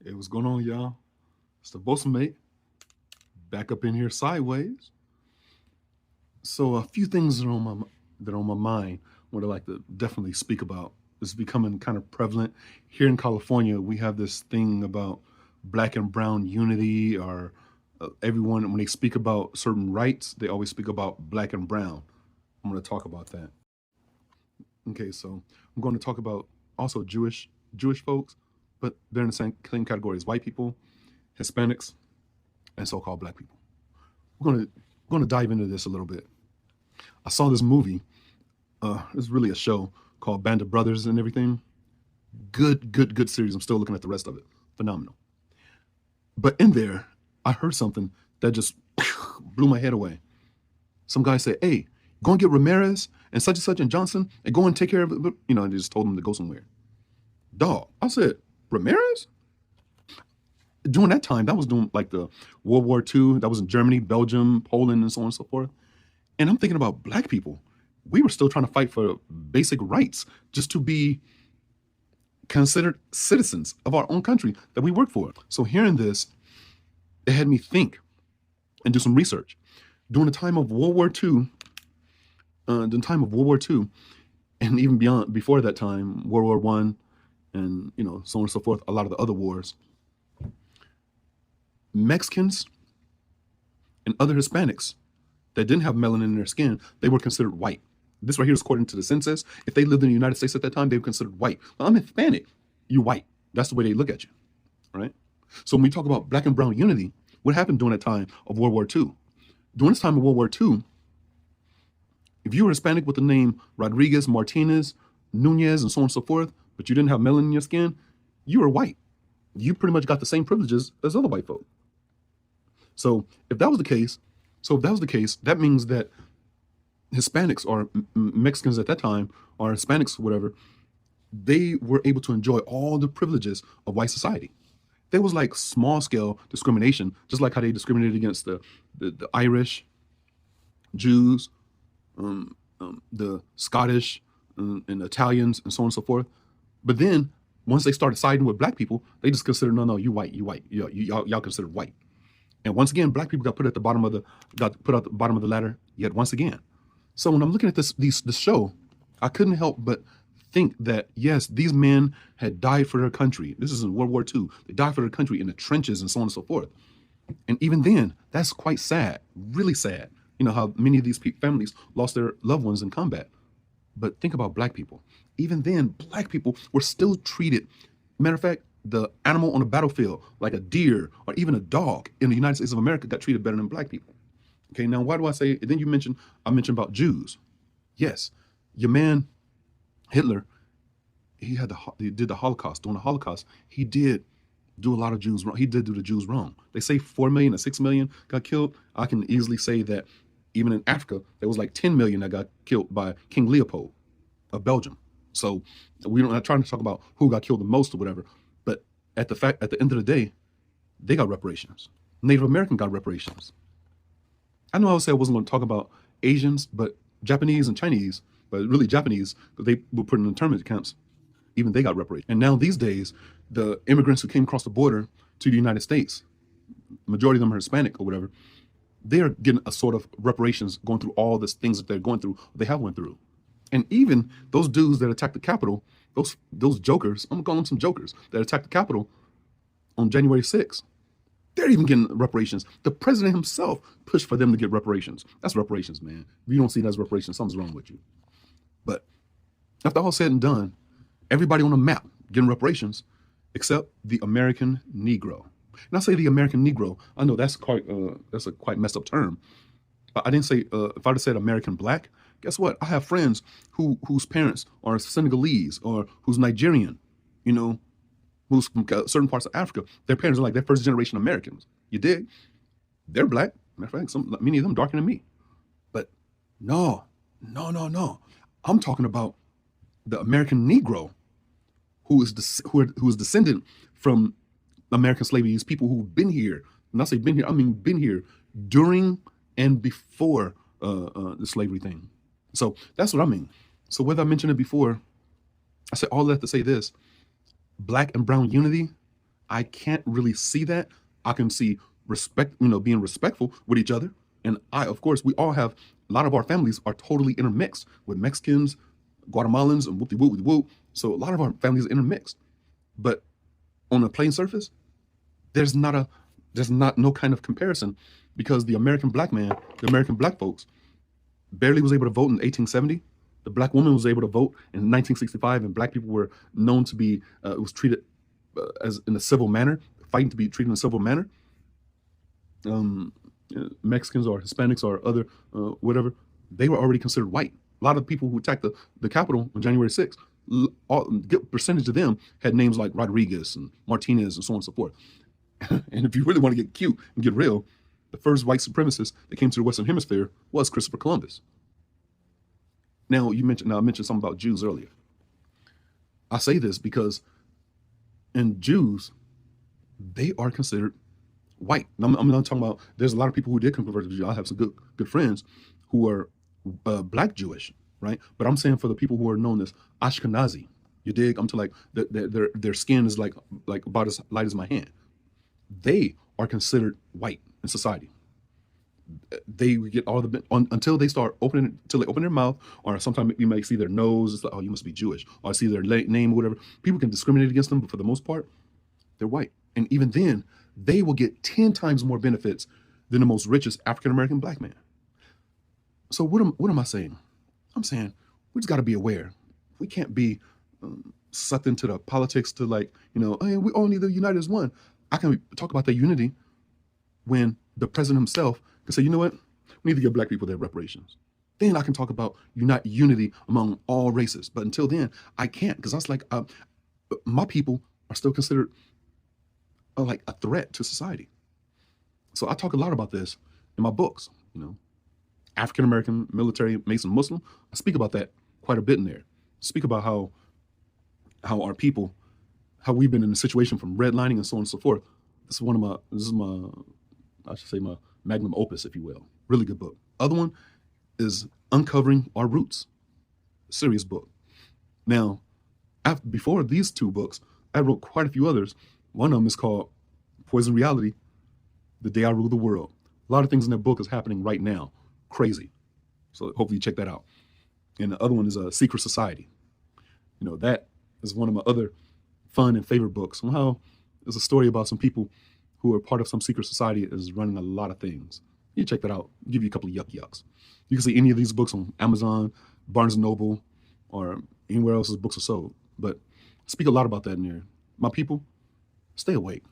Hey, what's going on, y'all? It's the bosun mate back up in here sideways. So a few things that are on my mind. What I like to definitely speak about. This is becoming kind of prevalent here in California. We have this thing about black and brown unity, or everyone when they speak about certain rights, they always speak about black and brown. I'm going to talk about that. Okay, so I'm going to talk about also Jewish folks, but they're in the same category as white people, Hispanics, and so-called black people. We're going to dive into this a little bit. I saw this movie. It's really a show called Band of Brothers and everything. Good series. I'm still looking at the rest of it. Phenomenal. But in there, I heard something that just blew my head away. Some guy said, "Hey, go and get Ramirez and such and Johnson and go and take care of it." And they just told him to go somewhere. Dog. I said, Ramirez? During that time, that was doing like the World War II. That was in Germany, Belgium, Poland, and so on and so forth. And I'm thinking about black people. We were still trying to fight for basic rights just to be considered citizens of our own country that we work for. So hearing this, it had me think and do some research. During the time of World War II, and even beyond, before that time, World War One, and so on and so forth, a lot of the other wars, Mexicans and other Hispanics that didn't have melanin in their skin, they were considered white. This right here is according to the census. If they lived in the United States at that time, they were considered white. Well, I'm Hispanic. You're white. That's the way they look at you, right? So when we talk about black and brown unity, what happened during that time of World War II? During this time of World War II, if you were Hispanic with the name Rodriguez, Martinez, Nunez, and so on and so forth, but you didn't have melanin in your skin, you were white. You pretty much got the same privileges as other white folk. So if that was the case, that means that Hispanics or Mexicans at that time, or Hispanics, whatever, they were able to enjoy all the privileges of white society. There was like small scale discrimination, just like how they discriminated against the Irish, Jews, the Scottish, and Italians, and so on and so forth. But then once they started siding with black people, they just considered, no, you white, y'all considered white. And once again, black people got put at the bottom of the ladder yet once again. So when I'm looking at this show, I couldn't help but think that yes, these men had died for their country. This is in World War II. They died for their country in the trenches and so on and so forth. And even then, that's quite sad, really sad. You know how many of these families lost their loved ones in combat. But think about black people. Even then, black people were still treated. Matter of fact, the animal on the battlefield, like a deer or even a dog in the United States of America, got treated better than black people. Okay, now why do I say? Then I mentioned about Jews. Yes, your man Hitler, he did the Holocaust. During the Holocaust, he did do a lot of Jews wrong. He did do the Jews wrong. They say 4 million or 6 million got killed. I can easily say that even in Africa, there was like 10 million that got killed by King Leopold of Belgium. So we're not trying to talk about who got killed the most or whatever. But at the end of the day, they got reparations. Native American got reparations. I know I would say I wasn't going to talk about Asians, but Japanese and Chinese, but really Japanese, because they were put in internment camps, even they got reparations. And now these days, the immigrants who came across the border to the United States, majority of them are Hispanic or whatever, they are getting a sort of reparations going through all these things that they're going through, they have went through. And even those dudes that attacked the Capitol, those jokers, I'm gonna call them some jokers, that attacked the Capitol on January 6th, they're even getting reparations. The president himself pushed for them to get reparations. That's reparations, man. If you don't see that as reparations, something's wrong with you. But after all said and done, everybody on the map getting reparations, except the American Negro. And I say the American Negro, I know that's a quite messed up term. But I didn't say, if I'd have said American Black, guess what? I have friends whose parents are Senegalese or who's Nigerian, who's from certain parts of Africa. Their parents are like they're first generation Americans. You dig? They're black. Matter of fact, many of them darker than me. But no. I'm talking about the American Negro, who is descendant from American slavery. These people who've been here. When I say been here, I mean been here during and before the slavery thing. So that's what I mean. So whether I mentioned it before, I said all that to say this: black and brown unity, I can't really see that. I can see respect, being respectful with each other. And of course, we all have, a lot of our families are totally intermixed with Mexicans, Guatemalans, and whoop-de-whoop. So a lot of our families are intermixed. But on a plain surface, there's not no kind of comparison, because the American black man, the American black folks, barely was able to vote in 1870. The black woman was able to vote in 1965, and black people were known to be, it was treated as in a civil manner, fighting to be treated in a civil manner. Mexicans or Hispanics or other whatever, they were already considered white. A lot of people who attacked the Capitol on January 6th, a good percentage of them had names like Rodriguez and Martinez and so on and so forth. And if you really want to get cute and get real, the first white supremacist that came to the Western Hemisphere was Christopher Columbus. Now, I mentioned something about Jews earlier. I say this because in Jews, they are considered white. And I'm not talking about, there's a lot of people who did convert to Jew. I have some good friends who are black Jewish, right? But I'm saying for the people who are known as Ashkenazi, you dig? I'm to like their skin is like about as light as my hand. They are considered white in society. They get all the until they open their mouth, or sometimes you might see their nose. It's like, oh, you must be Jewish, or I see their name or whatever. People can discriminate against them, but for the most part, they're white. And even then, they will get 10 times more benefits than the most richest African American black man. So what am I saying? I'm saying we just got to be aware. We can't be sucked into the politics to like, hey, we all need to unite as one. I can talk about the unity when the president himself can say, you know what, we need to give black people their reparations. Then I can talk about unity among all races. But until then, I can't, because that's like, my people are still considered like a threat to society. So I talk a lot about this in my books, African American, military, Mason, Muslim. I speak about that quite a bit in there. I speak about how our people, how we've been in a situation from redlining and so on and so forth. This is my I should say my magnum opus, if you will. Really good book. Other one is Uncovering Our Roots. Serious book. Now, before these two books, I wrote quite a few others. One of them is called Poison Reality, The Day I Rule the World. A lot of things in that book is happening right now. Crazy. So hopefully you check that out. And the other one is Secret Society. That is one of my other fun and favorite books. Somehow it's a story about some people who are part of some secret society that is running a lot of things. You check that out. I'll give you a couple of yucks. You can see any of these books on Amazon, Barnes & Noble, or anywhere else books are sold. But I speak a lot about that in there. My people, stay awake.